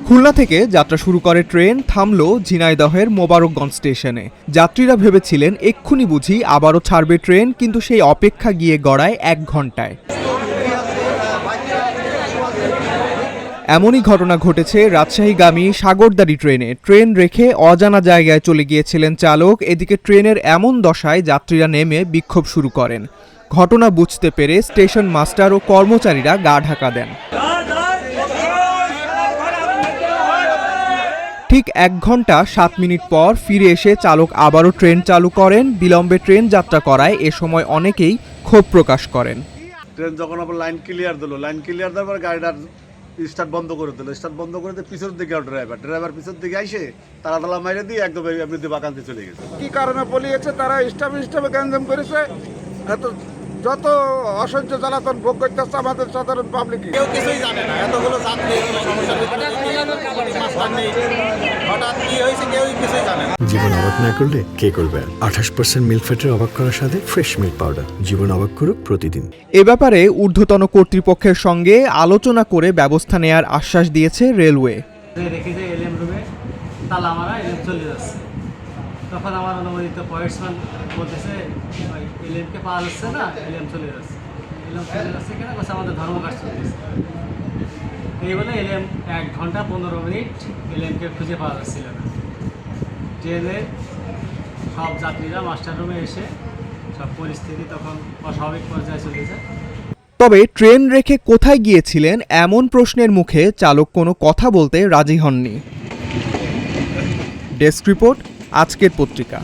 খুলনা থেকে যাত্রা শুরু করে ট্রেন থামল ঝিনাইদহের মোবারকগঞ্জ স্টেশনে। যাত্রীরা ভেবেছিলেন এক্ষুনি বুঝি আবারও ছাড়বে ট্রেন, কিন্তু সেই অপেক্ষা গিয়ে গড়ায় 1 ঘন্টায়। এমনই ঘটনা ঘটেছে রাজশাহীগামী সাগরদাড়ি ট্রেনে। ট্রেন রেখে অজানা জায়গায় চলে গিয়েছিলেন চালক। এদিকে ট্রেনের এমন দশায় যাত্রীরা নেমে বিক্ষোভ শুরু করেন। ঘটনা বুঝতে পেরে স্টেশন মাস্টার ও কর্মচারীরা গা ঢাকা দেন। ঠিক 1 ঘন্টা 7 মিনিট পর ফিরে এসে চালক আবারও ট্রেন চালু করেন। বিলম্বে ট্রেন যাত্রা করায় এ সময় অনেকেই ক্ষোভ প্রকাশ করেন। ট্রেন যখন আবার লাইন ক্লিয়ার দিল, লাইন ক্লিয়ার দেওয়ার পর গাড়িটার স্টার্ট বন্ধ করে দিল। স্টার্ট বন্ধ করে দিয়ে পিছনের দিকে ড্রাইভার পিছনের দিকে আইসে তালা মাইরে দিয়ে একদম এমনিতে বাগানতে চলে গেছে। কি কারণে পলিয়েছে তারা স্টাফে গ্যাঞ্জাম করেছে। যত অসহ্য জ্বালাতন ভোগ করতেছে আমাদের সাধারণ পাবলিক, কেউ কিছুই জানে না। এতগুলো যাত্রী সমস্যার ভিতরে হঠাৎ কি হয়েছে কেউই কিছুই জানে না। জীবন অবাক না করলে কে করবে? 28% মিল্ক ফ্যাটের অবাক করার সাথে ফ্রেশ মিল্ক পাউডার। জীবন অবাক করুক প্রতিদিন। এ ব্যাপারে ঊর্ধ্বতন কর্তৃপক্ষের সঙ্গে আলোচনা করে ব্যবস্থা নেয়ার আশ্বাস দিয়েছে রেলওয়ে। তখন আমার অনুমোদিত পয়েন্টসম্যান বলতেছে এলএমকে পাওয়া যাচ্ছে না, এলএম চলে যাচ্ছে। এলএম চলে যাচ্ছে কেন? বলছে আমাদের ধর্মঘট চলতেছে। এই বলে এলএম 1 ঘন্টা 15 মিনিট এলএমকে খুঁজে পাওয়া যাচ্ছিল না। ট্রেনের সব যাত্রীরা মাস্টার রুমে এসে সব পরিস্থিতি তখন অস্বাভাবিক পর্যায়ে চলে যায়। তবে ট্রেন রেখে কোথায় গিয়েছিলেন এমন প্রশ্নের মুখে চালক কোনো কথা বলতে রাজি হননি। ডেস্ক রিপোর্ট, আজকের পত্রিকা।